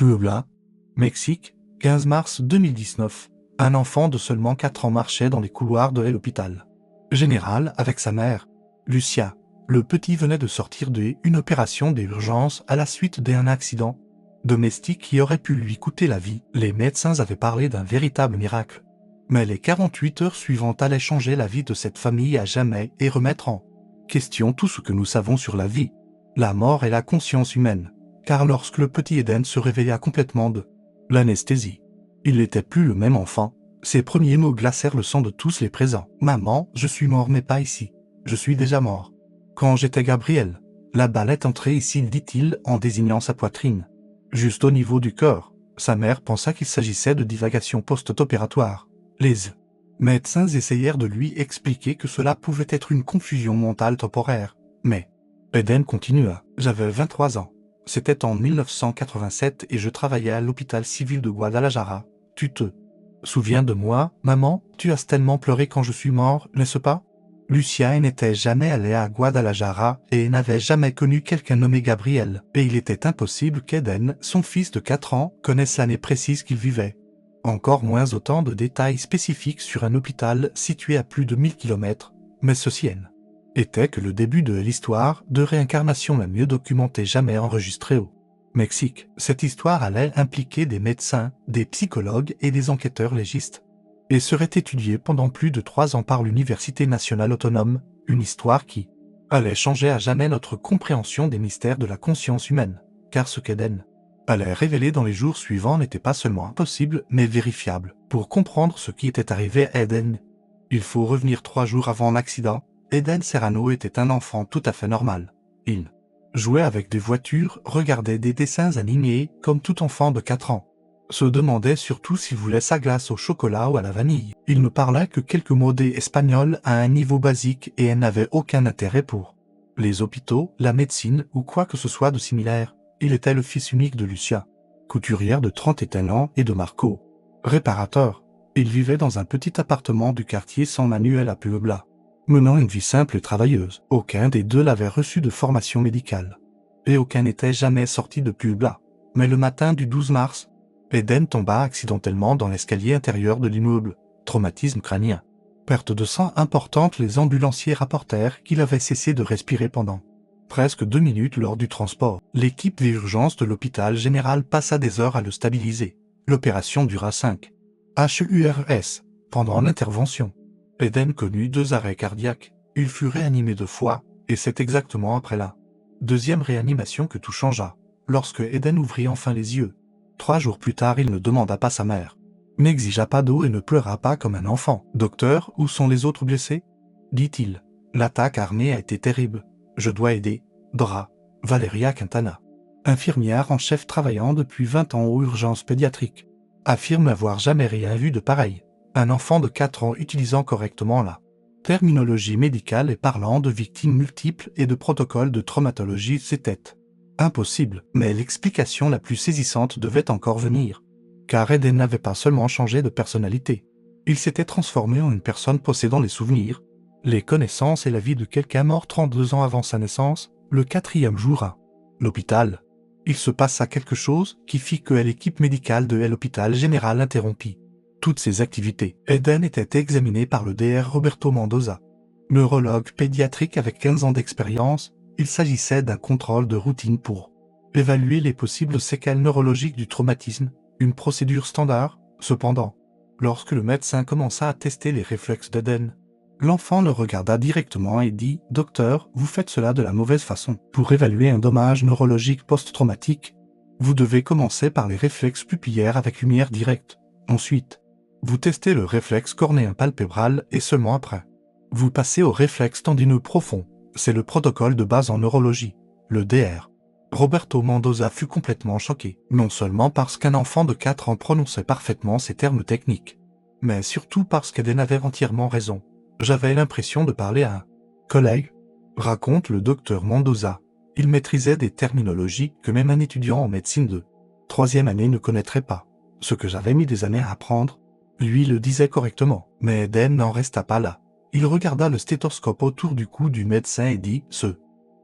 Puebla, Mexique, 15 mars 2019. Un enfant de seulement 4 ans marchait dans les couloirs de l'hôpital général avec sa mère, Lucia. Le petit venait de sortir d'une opération d'urgence à la suite d'un accident domestique qui aurait pu lui coûter la vie. Les médecins avaient parlé d'un véritable miracle. Mais les 48 heures suivantes allaient changer la vie de cette famille à jamais et remettre en question tout ce que nous savons sur la vie, la mort et la conscience humaine. Car lorsque le petit Eden se réveilla complètement de l'anesthésie, il n'était plus le même enfant. Ses premiers mots glacèrent le sang de tous les présents. « Maman, je suis mort mais pas ici. Je suis déjà mort. Quand j'étais Gabriel, la balle est entrée ici, dit-il en désignant sa poitrine. Juste au niveau du corps. » Sa mère pensa qu'il s'agissait de divagation post-opératoire. Les médecins essayèrent de lui expliquer que cela pouvait être une confusion mentale temporaire. Mais Eden continua. « J'avais 23 ans. C'était en 1987 et je travaillais à l'hôpital civil de Guadalajara. Tu te souviens de moi, maman? Tu as tellement pleuré quand je suis mort, n'est-ce pas? » Lucia n'était jamais allée à Guadalajara et n'avait jamais connu quelqu'un nommé Gabriel. Et il était impossible qu'Eden, son fils de 4 ans, connaisse l'année précise qu'il vivait. Encore moins autant de détails spécifiques sur un hôpital situé à plus de 1000 km. Mais ceci était que le début de l'histoire de réincarnation la mieux documentée jamais enregistrée au Mexique. Cette histoire allait impliquer des médecins, des psychologues et des enquêteurs légistes, et serait étudiée pendant plus de 3 ans par l'Université nationale autonome, une histoire qui allait changer à jamais notre compréhension des mystères de la conscience humaine, car ce qu'Eden allait révéler dans les jours suivants n'était pas seulement impossible, mais vérifiable. Pour comprendre ce qui était arrivé à Eden, il faut revenir 3 jours avant l'accident. Eden Serrano était un enfant tout à fait normal. Il jouait avec des voitures, regardait des dessins animés, comme tout enfant de 4 ans. Se demandait surtout s'il voulait sa glace au chocolat ou à la vanille. Il ne parlait que quelques mots d'espagnol à un niveau basique et elle n'avait aucun intérêt pour les hôpitaux, la médecine ou quoi que ce soit de similaire. Il était le fils unique de Lucia, couturière de 31 ans, et de Marco, réparateur. Il vivait dans un petit appartement du quartier San Manuel à Puebla, menant une vie simple et travailleuse. Aucun des deux n'avait reçu de formation médicale. Et aucun n'était jamais sorti de Puebla. Mais le matin du 12 mars, Eden tomba accidentellement dans l'escalier intérieur de l'immeuble. Traumatisme crânien. Perte de sang importante. Les ambulanciers rapportèrent qu'il avait cessé de respirer pendant presque 2 minutes lors du transport. L'équipe d'urgence de l'hôpital général passa des heures à le stabiliser. L'opération dura 5 HURS. Pendant l'intervention, Eden connut 2 arrêts cardiaques. Il fut réanimé 2 fois, et c'est exactement après la deuxième réanimation que tout changea. Lorsque Eden ouvrit enfin les yeux, 3 jours plus tard, il ne demanda pas sa mère, n'exigea pas d'eau et ne pleura pas comme un enfant. « Docteur, où sont les autres blessés ?» dit-il. « L'attaque armée a été terrible. Je dois aider. » Dora, Valeria Quintana, infirmière en chef travaillant depuis 20 ans aux urgences pédiatriques, affirme n'avoir jamais rien vu de pareil. Un enfant de 4 ans utilisant correctement la terminologie médicale et parlant de victimes multiples et de protocoles de traumatologie, c'était impossible. Mais l'explication la plus saisissante devait encore venir. Car Eden n'avait pas seulement changé de personnalité. Il s'était transformé en une personne possédant les souvenirs, les connaissances et la vie de quelqu'un mort 32 ans avant sa naissance. Le 4e jour à l'hôpital, il se passa quelque chose qui fit que l'équipe médicale de l'hôpital général interrompit toutes ses activités. Eden était examiné par le Dr Roberto Mendoza, neurologue pédiatrique avec 15 ans d'expérience. Il s'agissait d'un contrôle de routine pour évaluer les possibles séquelles neurologiques du traumatisme, une procédure standard. Cependant, lorsque le médecin commença à tester les réflexes d'Eden, l'enfant le regarda directement et dit « Docteur, vous faites cela de la mauvaise façon. Pour évaluer un dommage neurologique post-traumatique, vous devez commencer par les réflexes pupillaires avec lumière directe. Ensuite, vous testez le réflexe cornéen palpébral et seulement après, vous passez au réflexe tendineux profond. C'est le protocole de base en neurologie. » Le Dr Roberto Mendoza fut complètement choqué, non seulement parce qu'un enfant de 4 ans prononçait parfaitement ces termes techniques, mais surtout parce qu'Eden avait entièrement raison. « J'avais l'impression de parler à un collègue », raconte le docteur Mendoza. Il maîtrisait des terminologies que même un étudiant en médecine de 3e année ne connaîtrait pas. Ce que j'avais mis des années à apprendre, lui le disait correctement. Mais Eden n'en resta pas là. Il regarda le stéthoscope autour du cou du médecin et dit « Ce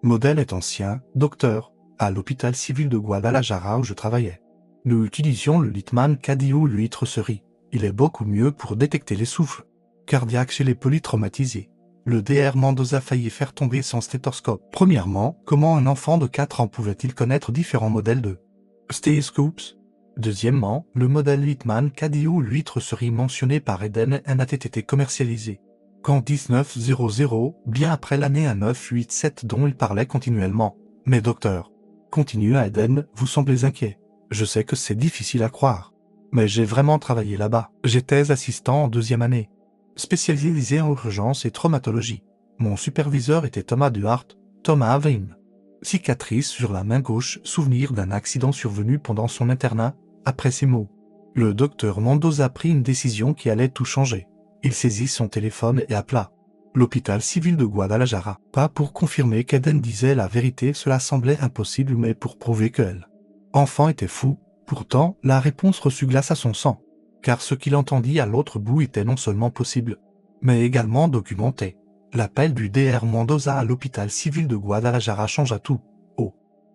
modèle est ancien, docteur, à l'hôpital civil de Guadalajara où je travaillais. Nous utilisions le Littmann Caddy ou l'huître cerise. Il est beaucoup mieux pour détecter les souffles cardiaques chez les polytraumatisés. Le Dr Mendoza faillit faire tomber son stéthoscope. Premièrement, comment un enfant de 4 ans pouvait-il connaître différents modèles de stéthoscopes? Deuxièmement, le modèle Littmann Caddy ou l'huître cerise mentionné par Eden n'a été commercialisé qu'en 1900, bien après l'année 1987 dont il parlait continuellement. Mais docteur, continua Eden, vous semblez inquiet. Je sais que c'est difficile à croire. Mais j'ai vraiment travaillé là-bas. J'étais assistant en 2e année, spécialisé en urgence et traumatologie. Mon superviseur était Thomas Duhart, Thomas Avein. Cicatrice sur la main gauche, souvenir d'un accident survenu pendant son internat. Après ces mots, le docteur Mendoza prit une décision qui allait tout changer. Il saisit son téléphone et appela l'hôpital civil de Guadalajara. Pas pour confirmer qu'Eden disait la vérité, cela semblait impossible, mais pour prouver qu'elle, enfant, était fou. Pourtant, la réponse reçut glace à son sang, car ce qu'il entendit à l'autre bout était non seulement possible, mais également documenté. L'appel du Dr Mendoza à l'hôpital civil de Guadalajara changea tout. Au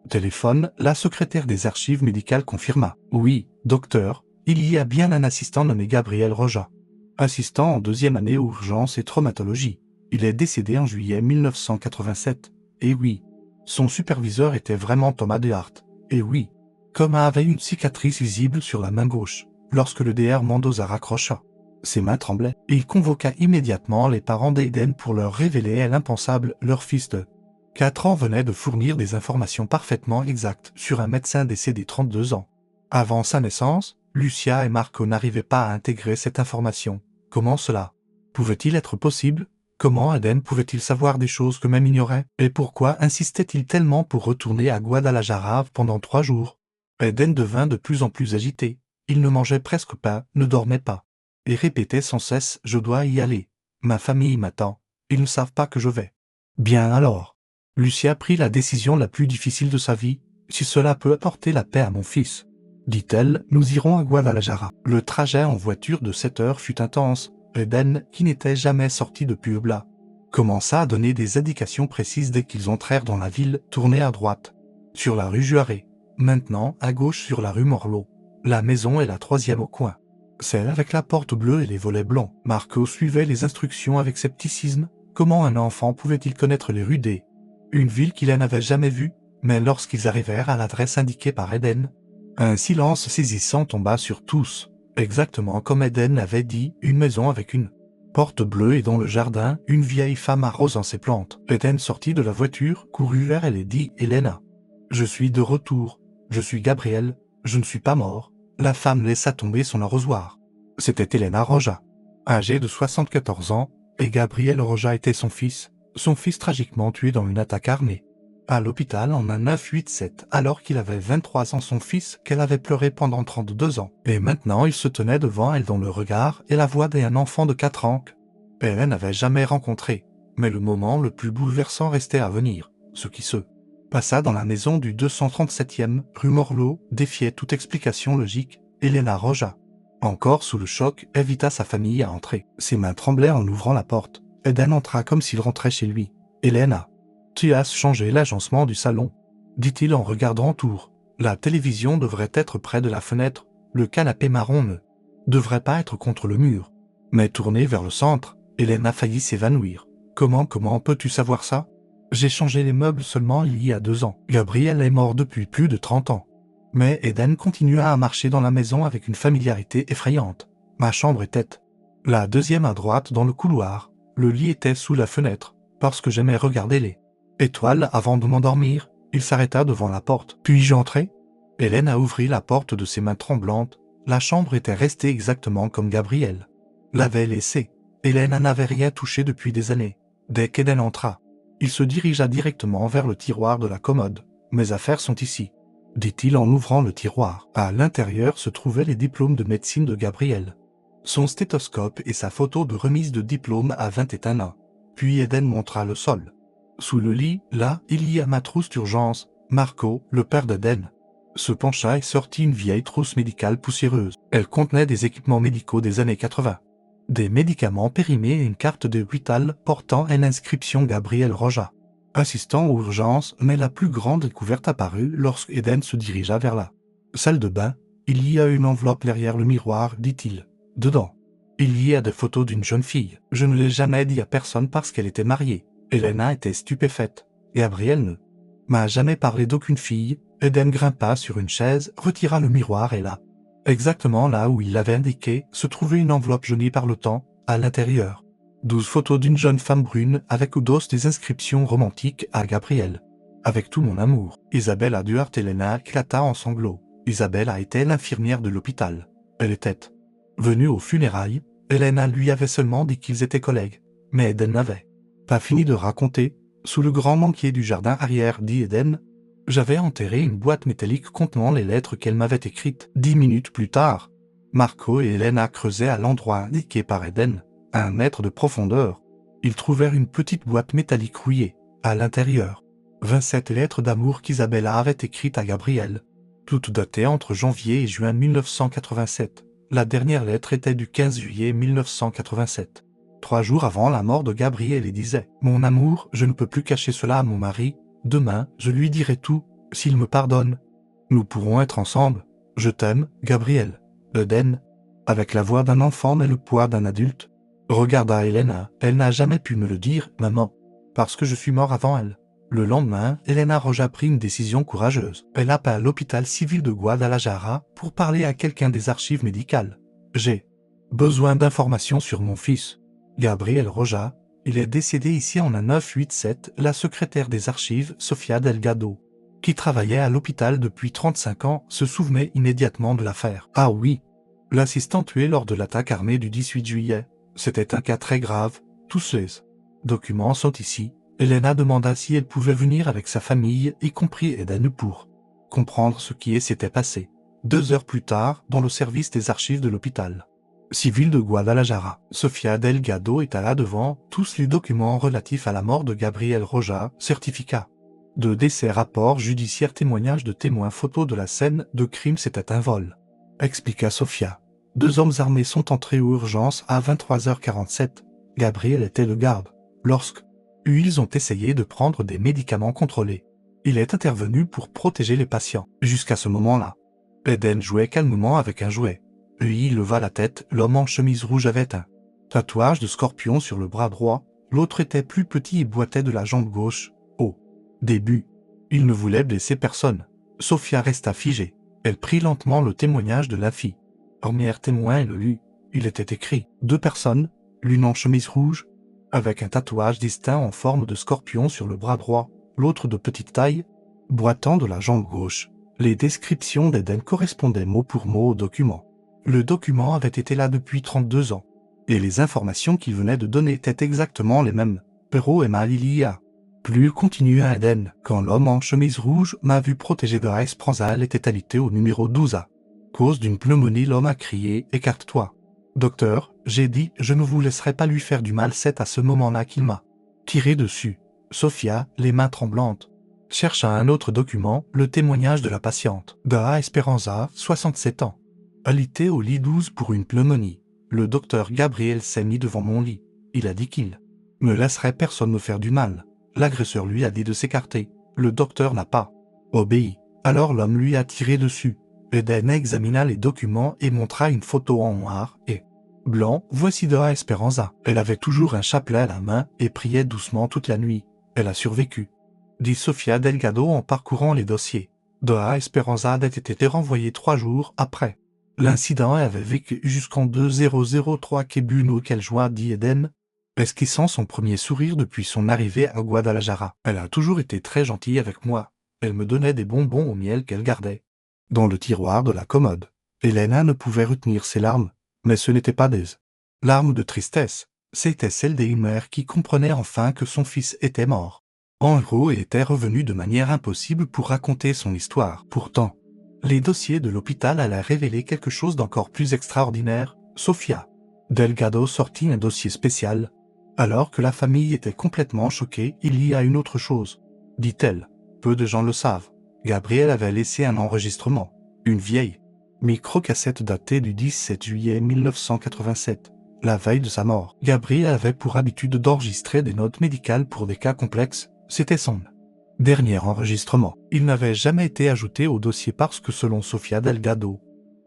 téléphone, la secrétaire des archives médicales confirma. Oui, docteur, il y a bien un assistant nommé Gabriel Roja. Assistant en 2e année urgence et traumatologie. Il est décédé en juillet 1987. Et oui, son superviseur était vraiment Thomas Duhart. Et oui, Thomas avait une cicatrice visible sur la main gauche. Lorsque le Dr Mendoza raccrocha, ses mains tremblaient, et il convoqua immédiatement les parents d'Eden pour leur révéler l'impensable. Leur fils de 4 ans venait de fournir des informations parfaitement exactes sur un médecin décédé 32 ans. Avant sa naissance, Lucia et Marco n'arrivaient pas à intégrer cette information. Comment cela pouvait-il être possible? Comment Eden pouvait-il savoir des choses que même ignorait? Et pourquoi insistait-il tellement pour retourner à Guadalajara pendant 3 jours? Eden devint de plus en plus agité. Il ne mangeait presque pas, ne dormait pas, et répétait sans cesse « Je dois y aller. Ma famille m'attend. Ils ne savent pas que je vais. » Bien alors, Lucia prit la décision la plus difficile de sa vie. Si cela peut apporter la paix à mon fils, dit-elle, nous irons à Guadalajara. Le trajet en voiture de 7 heures fut intense. Eden, qui n'était jamais sorti de Puebla, commença à donner des indications précises dès qu'ils entrèrent dans la ville. Tournez à droite, sur la rue Juarez. Maintenant, à gauche sur la rue Morlot. La maison est la 3e au coin. Celle avec la porte bleue et les volets blancs. Marco suivait les instructions avec scepticisme. Comment un enfant pouvait-il connaître les rues d', une ville qu'il n'avait jamais vue? Mais lorsqu'ils arrivèrent à l'adresse indiquée par Eden, un silence saisissant tomba sur tous. Exactement comme Eden l'avait dit, une maison avec une porte bleue et dans le jardin, une vieille femme arrosant ses plantes. Eden sortit de la voiture, courut vers elle et dit « Elena, je suis de retour. Je suis Gabriel. Je ne suis pas mort. » La femme laissa tomber son arrosoir. C'était Elena Roja, âgée de 74 ans, et Gabriel Roja était son fils tragiquement tué dans une attaque armée. À l'hôpital en 1987, alors qu'il avait 23 ans, son fils, qu'elle avait pleuré pendant 32 ans. Et maintenant il se tenait devant elle dans le regard et la voix d'un enfant de 4 ans qu'elle n'avait jamais rencontré. Mais le moment le plus bouleversant restait à venir. Ce qui se passa dans la maison du 237e rue Morlot défiait toute explication logique. Elena Roja, encore sous le choc, invita sa famille à entrer. Ses mains tremblaient en ouvrant la porte. Eden entra comme s'il rentrait chez lui. Elena, tu as changé l'agencement du salon, dit-il en regardant autour. La télévision devrait être près de la fenêtre. Le canapé marron ne devrait pas être contre le mur, mais tourné vers le centre. Elena faillit s'évanouir. Comment peux-tu savoir ça? J'ai changé les meubles seulement il y a 2 ans. Gabriel est mort depuis plus de 30 ans. Mais Eden continua à marcher dans la maison avec une familiarité effrayante. Ma chambre était la 2e à droite dans le couloir. Le lit était sous la fenêtre, parce que j'aimais regarder les étoiles avant de m'endormir. Il s'arrêta devant la porte. Puis-je entrer? Hélène a ouvert la porte de ses mains tremblantes. La chambre était restée exactement comme Gabriel l'avait laissée. Hélène n'avait rien touché depuis des années. Dès qu'Eden entra, il se dirigea directement vers le tiroir de la commode. Mes affaires sont ici, dit-il en ouvrant le tiroir. À l'intérieur se trouvaient les diplômes de médecine de Gabriel, son stéthoscope et sa photo de remise de diplôme à 21 ans. Puis Eden montra le sol. Sous le lit, là, il y a ma trousse d'urgence. Marco, le père d'Eden, se pencha et sortit une vieille trousse médicale poussiéreuse. Elle contenait des équipements médicaux des années 80. Des médicaments périmés et une carte de l'hôpital portant une inscription Gabriel Roja, assistant aux urgences, mais la plus grande découverte apparut lorsque Eden se dirigea vers la salle de bain. Il y a une enveloppe derrière le miroir, dit-il. Dedans, il y a des photos d'une jeune fille. Je ne l'ai jamais dit à personne parce qu'elle était mariée. Elena était stupéfaite. Gabriel ne m'a jamais parlé d'aucune fille. Eden grimpa sur une chaise, retira le miroir et là, exactement là où il l'avait indiqué, se trouvait une enveloppe jaunie par le temps, à l'intérieur. 12 photos d'une jeune femme brune avec ou dos des inscriptions romantiques à Gabriel. Avec tout mon amour. Isabella Duarte Elena éclata en sanglots. Isabella était l'infirmière de l'hôpital. Elle était venue aux funérailles. Elena lui avait seulement dit qu'ils étaient collègues. Mais Eden n'avait pas fini de raconter. Sous le grand manquier du jardin arrière, dit Eden, j'avais enterré une boîte métallique contenant les lettres qu'elle m'avait écrites. 10 minutes plus tard, Marco et Elena creusaient à l'endroit indiqué par Eden, à 1 mètre de profondeur. Ils trouvèrent une petite boîte métallique rouillée. À l'intérieur, 27 lettres d'amour qu'Isabella avait écrites à Gabriel, toutes datées entre janvier et juin 1987. La dernière lettre était du 15 juillet 1987. 3 jours avant la mort de Gabriel, et disait « Mon amour, je ne peux plus cacher cela à mon mari. Demain, je lui dirai tout, s'il me pardonne. Nous pourrons être ensemble. Je t'aime, Gabriel. » Eden, avec la voix d'un enfant mais le poids d'un adulte, regarda Elena. Elle n'a jamais pu me le dire, maman, parce que je suis mort avant elle. Le lendemain, Elena Roja prit une décision courageuse. Elle appela l'hôpital civil de Guadalajara pour parler à quelqu'un des archives médicales. J'ai besoin d'informations sur mon fils. Gabriel Roja, il est décédé ici en 1987. La secrétaire des archives, Sofia Delgado, qui travaillait à l'hôpital depuis 35 ans, se souvenait immédiatement de l'affaire. Ah oui, l'assistant tué lors de l'attaque armée du 18 juillet. C'était un cas très grave. Tous ces documents sont ici. Elena demanda si elle pouvait venir avec sa famille, y compris Eden, pour comprendre ce qui s'était passé. 2 heures plus tard, dans le service des archives de l'hôpital civil de Guadalajara, Sofia Delgado étala devant tous les documents relatifs à la mort de Gabriel Roja, certificat de décès, rapport judiciaire, témoignages de témoins, photos de la scène de crime. C'était un vol, expliqua Sofia. 2 hommes armés sont entrés aux urgences à 23h47. Gabriel était le garde. Lorsque ils ont essayé de prendre des médicaments contrôlés, il est intervenu pour protéger les patients. Jusqu'à ce moment-là, Eden jouait calmement avec un jouet. Puis il leva la tête. L'homme en chemise rouge avait un tatouage de scorpion sur le bras droit. L'autre était plus petit et boitait de la jambe gauche. Au début, il ne voulait blesser personne. Sofia resta figée. Elle prit lentement le témoignage de la fille. Premier témoin et le lut. Il était écrit « 2 personnes, l'une en chemise rouge, avec un tatouage distinct en forme de scorpion sur le bras droit, l'autre de petite taille, boitant de la jambe gauche. » Les descriptions d'Eden correspondaient mot pour mot au document. Le document avait été là depuis 32 ans, et les informations qu'il venait de donner étaient exactement les mêmes. Pero et Malilia. Plus continua Eden, quand l'homme en chemise rouge m'a vu protégé de Esperanza, elle était alitée au numéro 12 A. Cause d'une pneumonie, l'homme a crié « Écarte-toi ». Docteur, j'ai dit, je ne vous laisserai pas lui faire du mal. C'est à ce moment-là qu'il m'a tiré dessus. Sofia, les mains tremblantes, chercha un autre document, le témoignage de la patiente. Daha Esperanza, 67 ans. Alité au lit 12 pour une pneumonie. Le docteur Gabriel s'est mis devant mon lit. Il a dit qu'il ne laisserait personne me faire du mal. L'agresseur lui a dit de s'écarter. Le docteur n'a pas obéi. Alors l'homme lui a tiré dessus. Eden examina les documents et montra une photo en noir et blanc. Voici Daha Esperanza. Elle avait toujours un chapelet à la main et priait doucement toute la nuit. Elle a survécu, dit Sofia Delgado en parcourant les dossiers. Daha Esperanza avait été renvoyée 3 jours après l'incident et avait vécu jusqu'en 2003 Kebuno. Quelle joie, dit Eden, esquissant son premier sourire depuis son arrivée à Guadalajara. Elle a toujours été très gentille avec moi. Elle me donnait des bonbons au miel qu'elle gardait dans le tiroir de la commode. Elena ne pouvait retenir ses larmes, mais ce n'étaient pas des larmes de tristesse, c'était celles d'une mère qui comprenait enfin que son fils était mort en héros et était revenu de manière impossible pour raconter son histoire. Pourtant, les dossiers de l'hôpital allaient révéler quelque chose d'encore plus extraordinaire. Sofia Delgado sortit un dossier spécial. Alors que la famille était complètement choquée, il y a une autre chose, dit-elle. Peu de gens le savent. Gabriel avait laissé un enregistrement, une vieille microcassette datée du 17 juillet 1987, la veille de sa mort. Gabriel avait pour habitude d'enregistrer des notes médicales pour des cas complexes. C'était son dernier enregistrement. Il n'avait jamais été ajouté au dossier parce que selon Sofia Delgado,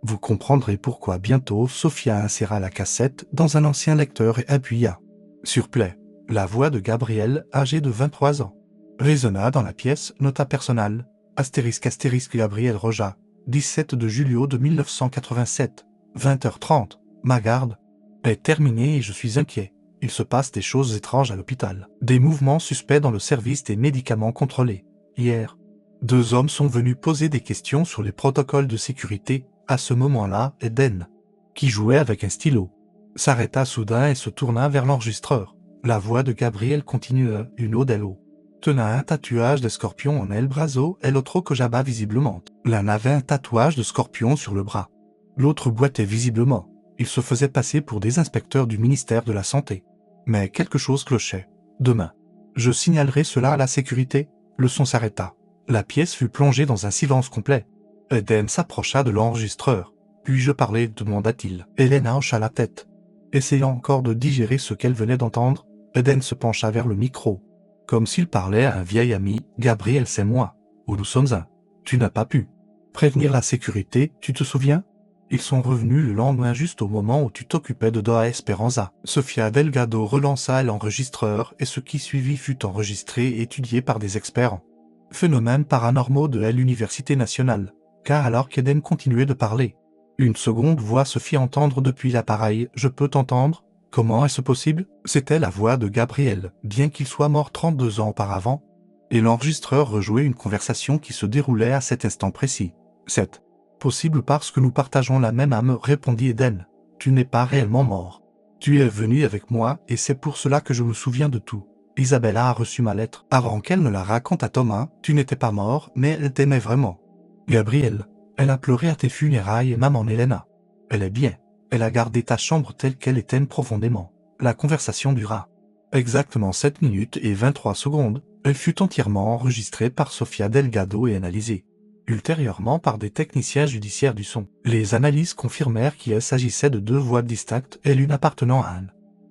Vous comprendrez pourquoi bientôt Sophia inséra la cassette dans un ancien lecteur et appuya sur play. La voix de Gabriel, âgé de 23 ans, résonna dans la pièce, nota personnelle, ** Gabriel Roja, 17 de Julio de 1987, 20h30, ma garde est terminée et je suis inquiet. Il se passe des choses étranges à l'hôpital. Des mouvements suspects dans le service des médicaments contrôlés. Hier, 2 hommes sont venus poser des questions sur les protocoles de sécurité. À ce moment-là, Eden, qui jouait avec un stylo, s'arrêta soudain et se tourna vers l'enregistreur. La voix de Gabriel continua, une Odello tenait un tatouage de scorpion en el brazo et l'autre Kojaba visiblement. L'un avait un tatouage de scorpion sur le bras. L'autre boitait visiblement. Il se faisait passer pour des inspecteurs du ministère de la Santé. Mais quelque chose clochait. Demain, je signalerai cela à la sécurité. Le son s'arrêta. La pièce fut plongée dans un silence complet. Eden s'approcha de l'enregistreur. Puis-je parler, demanda-t-il. Elena hocha la tête. Essayant encore de digérer ce qu'elle venait d'entendre, Eden se pencha vers le micro. Comme s'il parlait à un vieil ami. Gabriel, c'est moi. Où nous sommes un. Tu n'as pas pu prévenir la sécurité, tu te souviens? Ils sont revenus le lendemain juste au moment où tu t'occupais de Doha Esperanza. Sofia Delgado relança l'enregistreur et ce qui suivit fut enregistré et étudié par des experts en phénomènes paranormaux de l'Université nationale. Car alors qu'Eden continuait de parler, une seconde voix se fit entendre depuis l'appareil. Je peux t'entendre? Comment est-ce possible? C'était la voix de Gabriel, bien qu'il soit mort 32 ans auparavant. Et l'enregistreur rejouait une conversation qui se déroulait à cet instant précis. C'est possible parce que nous partageons la même âme, répondit Eden. Tu n'es pas réellement mort. Tu es venu avec moi et c'est pour cela que je me souviens de tout. Isabella a reçu ma lettre. Avant qu'elle ne la raconte à Thomas, tu n'étais pas mort, mais elle t'aimait vraiment. Gabriel, elle a pleuré à tes funérailles et maman Elena. Elle est bien. Elle a gardé ta chambre telle qu'elle et t'aime profondément. La conversation dura exactement 7 minutes et 23 secondes. Elle fut entièrement enregistrée par Sofia Delgado et analysée ultérieurement par des techniciens judiciaires du son. Les analyses confirmèrent qu'il s'agissait de 2 voix distinctes et l'une appartenant à un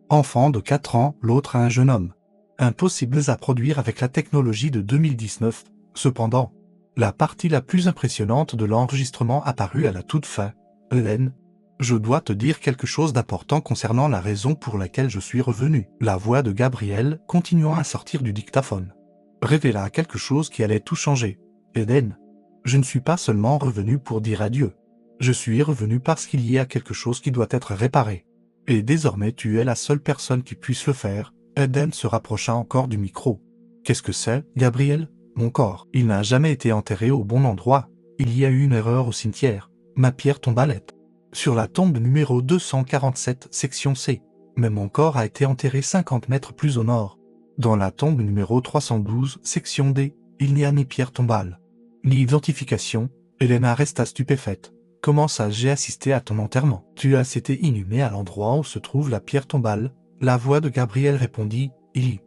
enfant de 4 ans, l'autre à un jeune homme. Impossibles à produire avec la technologie de 2019. Cependant, la partie la plus impressionnante de l'enregistrement apparut à la toute fin. Hélène, je dois te dire quelque chose d'important concernant la raison pour laquelle je suis revenu. La voix de Gabriel, continuant à sortir du dictaphone, révéla quelque chose qui allait tout changer. Eden, je ne suis pas seulement revenu pour dire adieu. Je suis revenu parce qu'il y a quelque chose qui doit être réparé. Et désormais tu es la seule personne qui puisse le faire. Eden se rapprocha encore du micro. Qu'est-ce que c'est, Gabriel? Mon corps. Il n'a jamais été enterré au bon endroit. Il y a eu une erreur au cimetière. Ma pierre tombe à lettres sur la tombe numéro 247, section C. Mais mon corps a été enterré 50 mètres plus au nord. Dans la tombe numéro 312, section D, il n'y a ni pierre tombale, ni identification. Elena resta stupéfaite. Comment ça, j'ai assisté à ton enterrement? Tu as été inhumé à l'endroit où se trouve la pierre tombale. La voix de Gabriel répondit, il y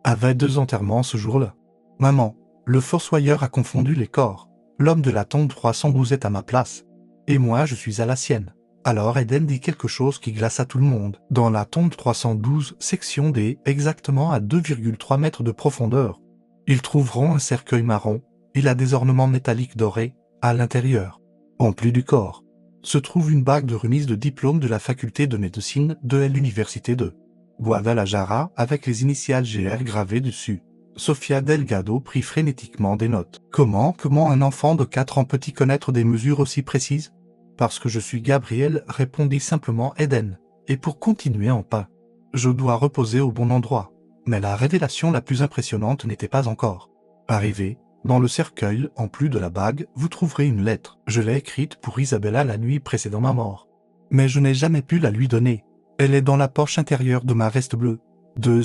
avait 2 enterrements ce jour-là. Maman, le fossoyeur a confondu les corps. L'homme de la tombe 312 est à ma place. Et moi je suis à la sienne. Alors Eden dit quelque chose qui glaça tout le monde. Dans la tombe 312, section D, exactement à 2,3 mètres de profondeur, ils trouveront un cercueil marron. Il a des ornements métalliques dorés. À l'intérieur, en plus du corps, se trouve une bague de remise de diplôme de la faculté de médecine de l'université de Guadalajara avec les initiales GR gravées dessus. Sofia Delgado prit frénétiquement des notes. Comment un enfant de 4 ans peut-il connaître des mesures aussi précises? Parce que je suis Gabriel, répondit simplement Eden. Et pour continuer en paix, je dois reposer au bon endroit. Mais la révélation la plus impressionnante n'était pas encore arrivée. Dans le cercueil, en plus de la bague, vous trouverez une lettre. Je l'ai écrite pour Isabella la nuit précédant ma mort. Mais je n'ai jamais pu la lui donner. Elle est dans la poche intérieure de ma veste bleue. 2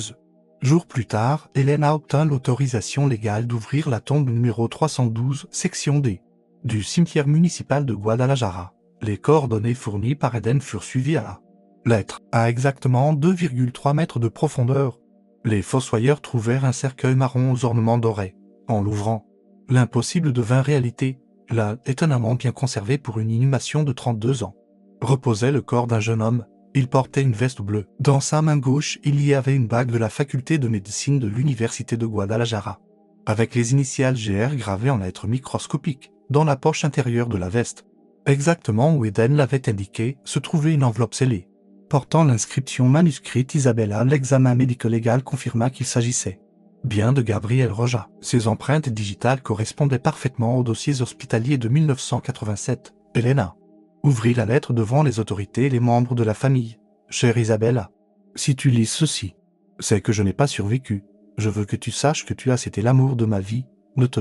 jours plus tard, Elena obtint l'autorisation légale d'ouvrir la tombe numéro 312, section D, du cimetière municipal de Guadalajara. Les coordonnées fournies par Eden furent suivies à la lettre. À exactement 2,3 mètres de profondeur, les fossoyeurs trouvèrent un cercueil marron aux ornements dorés. En l'ouvrant, l'impossible devint réalité. Là, étonnamment bien conservé pour une inhumation de 32 ans, reposait le corps d'un jeune homme. Il portait une veste bleue. Dans sa main gauche, il y avait une bague de la faculté de médecine de l'université de Guadalajara, avec les initiales GR gravées en lettres microscopiques, dans la poche intérieure de la veste. Exactement où Eden l'avait indiqué, se trouvait une enveloppe scellée. Portant l'inscription manuscrite Isabella, l'examen médico-légal confirma qu'il s'agissait bien de Gabriel Roja. Ses empreintes digitales correspondaient parfaitement aux dossiers hospitaliers de 1987. Elena ouvrit la lettre devant les autorités et les membres de la famille. Chère Isabella, si tu lis ceci, c'est que je n'ai pas survécu. Je veux que tu saches que tu as été l'amour de ma vie. Ne te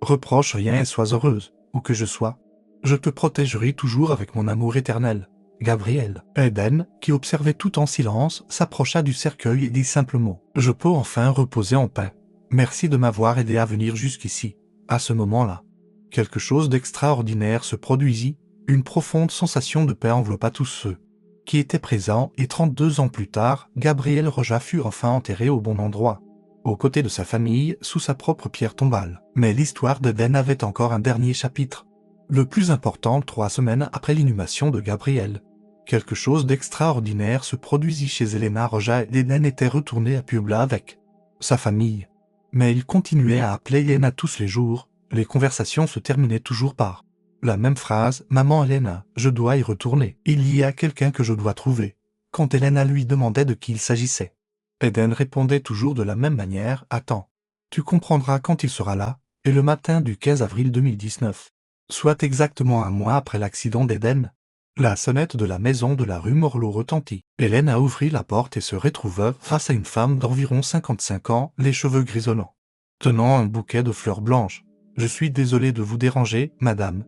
reproche rien et sois heureuse, où que je sois. Je te protégerai toujours avec mon amour éternel. Gabriel. Eden, qui observait tout en silence, s'approcha du cercueil et dit simplement « Je peux enfin reposer en paix. Merci de m'avoir aidé à venir jusqu'ici. » À ce moment-là, quelque chose d'extraordinaire se produisit. Une profonde sensation de paix enveloppa tous ceux qui étaient présents et 32 ans plus tard, Gabriel Roja fut enfin enterré au bon endroit, aux côtés de sa famille, sous sa propre pierre tombale. Mais l'histoire d'Eden avait encore un dernier chapitre. Le plus important 3 semaines après l'inhumation de Gabriel. Quelque chose d'extraordinaire se produisit chez Elena Roja et Eden était retourné à Puebla avec sa famille. Mais il continuait à appeler Elena tous les jours, les conversations se terminaient toujours par la même phrase, « Maman Elena, je dois y retourner. Il y a quelqu'un que je dois trouver. » Quand Elena lui demandait de qui il s'agissait, Eden répondait toujours de la même manière, « Attends, tu comprendras quand il sera là. » Et le matin du 15 avril 2019, soit exactement un mois après l'accident d'Eden, la sonnette de la maison de la rue Morlot retentit. Elena ouvrit la porte et se retrouva face à une femme d'environ 55 ans, les cheveux grisonnants, tenant un bouquet de fleurs blanches. « Je suis désolé de vous déranger, madame, »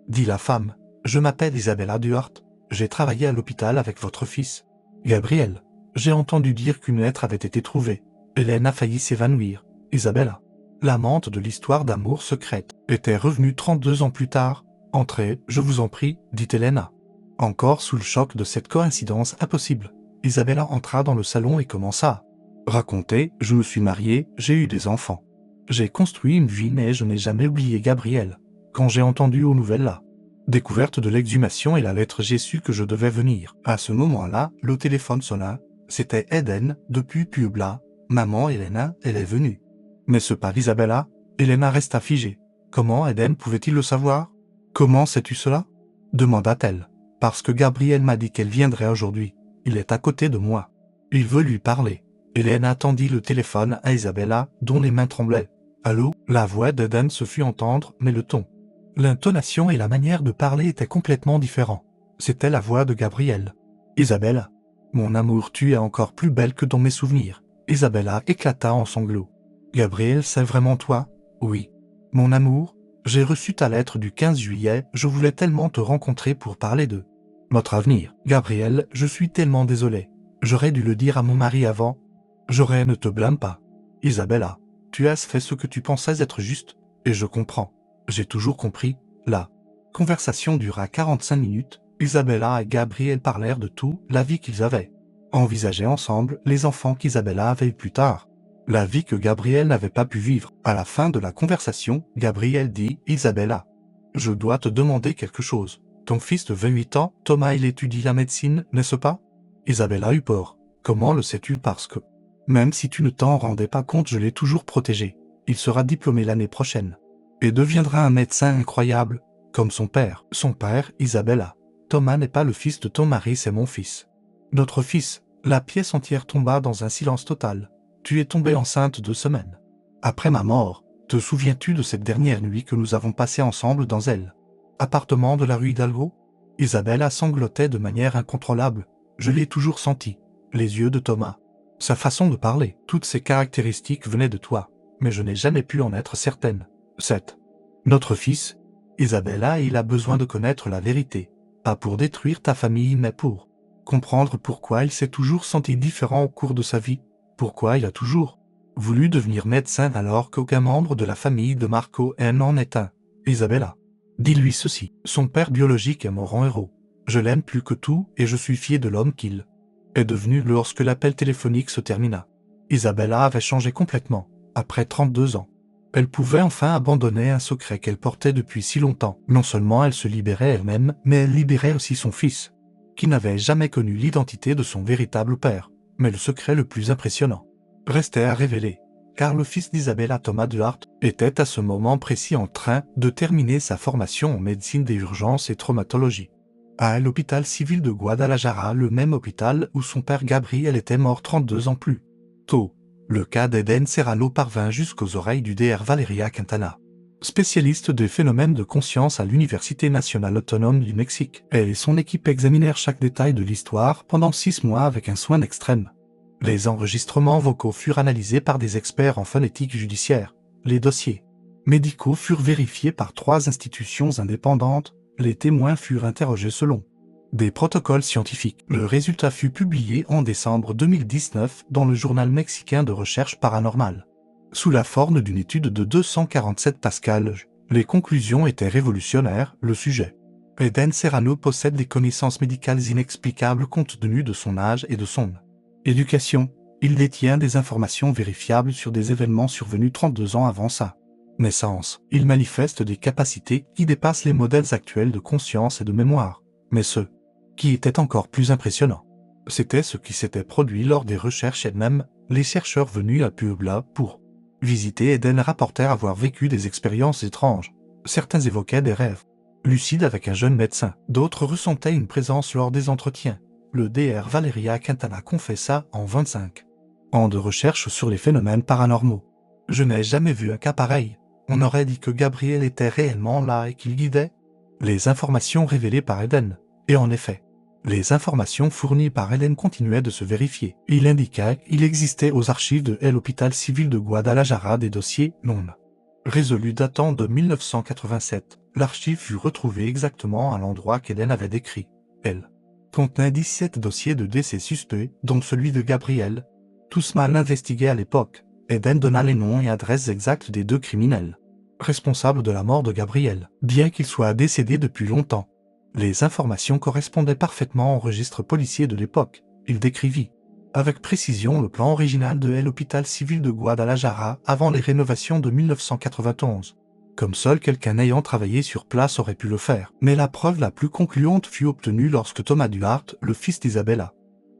dit la femme. « Je m'appelle Isabella Duarte. J'ai travaillé à l'hôpital avec votre fils, Gabriel. J'ai entendu dire qu'une lettre avait été trouvée. » Hélène a failli s'évanouir. Isabella, l'amante de l'histoire d'amour secrète, était revenue 32 ans plus tard. « Entrez, je vous en prie, dit Elena. Encore sous le choc de cette coïncidence impossible, Isabella entra dans le salon et commença à raconter « Je me suis mariée, j'ai eu des enfants. J'ai construit une vie mais je n'ai jamais oublié Gabriel. Quand j'ai entendu aux nouvelles la découverte de l'exhumation et la lettre, j'ai su que je devais venir. À ce moment-là, le téléphone sonna. C'était Eden, depuis Puebla. Maman Elena, elle est venue. » Mais ce par Isabella, Elena resta figée. Comment Eden pouvait-il le savoir? Comment sais-tu cela? Demanda-t-elle. Parce que Gabriel m'a dit qu'elle viendrait aujourd'hui. Il est à côté de moi. Il veut lui parler. Elena tendit le téléphone à Isabella, dont les mains tremblaient. Allô? La voix d'Eden se fit entendre, mais le ton, l'intonation et la manière de parler étaient complètement différents. C'était la voix de Gabriel. Isabella, mon amour, tu es encore plus belle que dans mes souvenirs. Isabella éclata en sanglots. Gabriel, c'est vraiment toi? Oui. Mon amour, j'ai reçu ta lettre du 15 juillet, je voulais tellement te rencontrer pour parler de notre avenir. Gabriel, je suis tellement désolé. J'aurais dû le dire à mon mari avant. J'aurais, ne te blâme pas. Isabella, tu as fait ce que tu pensais être juste, et je comprends. J'ai toujours compris. La conversation dura 45 minutes. Isabella et Gabriel parlèrent de tout, la vie qu'ils avaient envisagée ensemble, les enfants qu'Isabella avait eus plus tard, la vie que Gabriel n'avait pas pu vivre. À la fin de la conversation, Gabriel dit « Isabella, je dois te demander quelque chose. Ton fils de 28 ans, Thomas, il étudie la médecine, n'est-ce pas ?» Isabella eut peur. « Comment le sais-tu? Parce que, même si tu ne t'en rendais pas compte, je l'ai toujours protégé. Il sera diplômé l'année prochaine et deviendra un médecin incroyable, comme son père. » Son père, Isabella. Thomas n'est pas le fils de ton mari, c'est mon fils. Notre fils. La pièce entière tomba dans un silence total. Tu es tombée enceinte 2 semaines après ma mort. Te souviens-tu de cette dernière nuit que nous avons passée ensemble dans elle appartement de la rue Hidalgo? Isabella sanglotait de manière incontrôlable. Je l'ai toujours senti. Les yeux de Thomas, sa façon de parler, toutes ces caractéristiques venaient de toi, mais je n'ai jamais pu en être certaine. 7. Notre fils, Isabella, il a besoin de connaître la vérité, pas pour détruire ta famille mais pour comprendre pourquoi il s'est toujours senti différent au cours de sa vie, pourquoi il a toujours voulu devenir médecin alors qu'aucun membre de la famille de Marco n'en est un. Isabella, dis-lui ceci, son père biologique est mort en héros. Je l'aime plus que tout et je suis fier de l'homme qu'il est devenu lorsque l'appel téléphonique se termina. Isabella avait changé complètement, après 32 ans. Elle pouvait enfin abandonner un secret qu'elle portait depuis si longtemps. Non seulement elle se libérait elle-même, mais elle libérait aussi son fils, qui n'avait jamais connu l'identité de son véritable père. Mais le secret le plus impressionnant restait à révéler. car le fils d'Isabella, Thomas Duarte, était à ce moment précis en train de terminer sa formation en médecine des urgences et traumatologie. À l'hôpital civil de Guadalajara, le même hôpital où son père Gabriel était mort 32 ans plus tôt. Le cas d'Eden Serrano parvint jusqu'aux oreilles du Dr Valeria Quintana, spécialiste des phénomènes de conscience à l'Université nationale autonome du Mexique. Elle et son équipe examinèrent chaque détail de l'histoire pendant 6 mois avec un soin extrême. Les enregistrements vocaux furent analysés par des experts en phonétique judiciaire. Les dossiers médicaux furent vérifiés par 3 institutions indépendantes. Les témoins furent interrogés selon des protocoles scientifiques. Le résultat fut publié en décembre 2019 dans le journal mexicain de recherche paranormale. Sous la forme d'une étude de 247 Pascal, les conclusions étaient révolutionnaires. Le sujet, Eden Serrano, possède des connaissances médicales inexplicables compte tenu de son âge et de son éducation. Il détient des informations vérifiables sur des événements survenus 32 ans avant sa naissance. Il manifeste des capacités qui dépassent les modèles actuels de conscience et de mémoire. Mais ce qui était encore plus impressionnant, c'était ce qui s'était produit lors des recherches elles-mêmes. Les chercheurs venus à Puebla pour visiter Eden rapportèrent avoir vécu des expériences étranges. Certains évoquaient des rêves lucides avec un jeune médecin. D'autres ressentaient une présence lors des entretiens. Le Dr Valeria Quintana confessa en 25 ans de recherche sur les phénomènes paranormaux. Je n'ai jamais vu un cas pareil. On aurait dit que Gabriel était réellement là et qu'il guidait les informations révélées par Eden. Et en effet, les informations fournies par Eden continuaient de se vérifier. Il indiqua qu'il existait aux archives de l'hôpital civil de Guadalajara des dossiers non résolus datant de 1987. L'archive fut retrouvée exactement à l'endroit qu'Eden avait décrit. Elle contenait 17 dossiers de décès suspects, dont celui de Gabriel. Tous mal investigués à l'époque. Eden donna les noms et adresses exactes des 2 criminels responsables de la mort de Gabriel, bien qu'il soit décédé depuis longtemps. Les informations correspondaient parfaitement au registre policier de l'époque. Il décrivit avec précision le plan original de l'hôpital civil de Guadalajara avant les rénovations de 1991. Comme seul quelqu'un ayant travaillé sur place aurait pu le faire. Mais la preuve la plus concluante fut obtenue lorsque Thomas Duarte, le fils d'Isabella,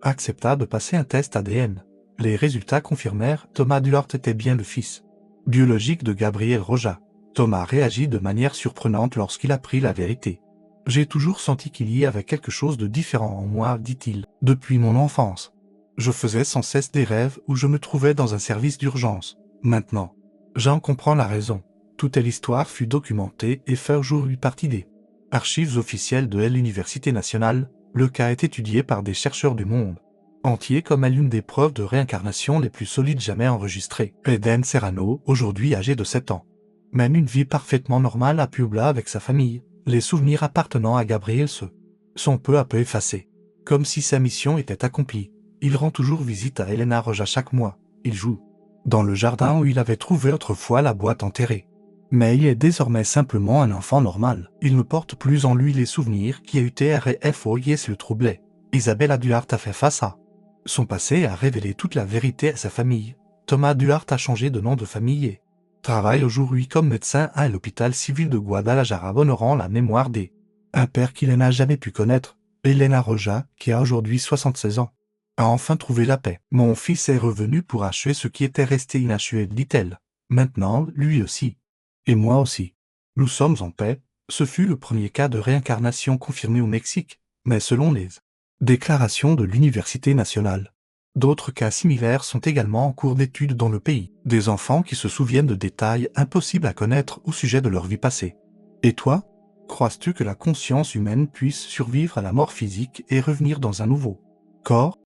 accepta de passer un test ADN. Les résultats confirmèrent Thomas Duarte était bien le fils biologique de Gabriel Roja. Thomas réagit de manière surprenante lorsqu'il apprit la vérité. J'ai toujours senti qu'il y avait quelque chose de différent en moi, dit-il, depuis mon enfance. Je faisais sans cesse des rêves où je me trouvais dans un service d'urgence. Maintenant, j'en comprends la raison. Toute l'histoire fut documentée et fait aujourd'hui partie des archives officielles de l'Université nationale. Le cas est étudié par des chercheurs du monde entier comme l'une des preuves de réincarnation les plus solides jamais enregistrées. Eden Serrano, aujourd'hui âgé de 7 ans, mène une vie parfaitement normale à Puebla avec sa famille. Les souvenirs appartenant à Gabriel sont peu à peu effacés. Comme si sa mission était accomplie. Il rend toujours visite à Elena Roja chaque mois. Il joue dans le jardin où il avait trouvé autrefois la boîte enterrée. Mais il est désormais simplement un enfant normal. Il ne porte plus en lui les souvenirs qui UTRFOIS le troublaient. Isabella Duarte a fait face à son passé et a révélé toute la vérité à sa famille. Thomas Duarte a changé de nom de famille et travaille aujourd'hui comme médecin à l'hôpital civil de Guadalajara, honorant la mémoire un père qu'il n'a jamais pu connaître. Elena Roja, qui a aujourd'hui 76 ans, a enfin trouvé la paix. Mon fils est revenu pour achever ce qui était resté inachevé, dit-elle. Maintenant, lui aussi. Et moi aussi. Nous sommes en paix. Ce fut le premier cas de réincarnation confirmé au Mexique, mais selon les déclarations de l'Université nationale. D'autres cas similaires sont également en cours d'étude dans le pays. Des enfants qui se souviennent de détails impossibles à connaître au sujet de leur vie passée. Et toi, crois-tu que la conscience humaine puisse survivre à la mort physique et revenir dans un nouveau corps ?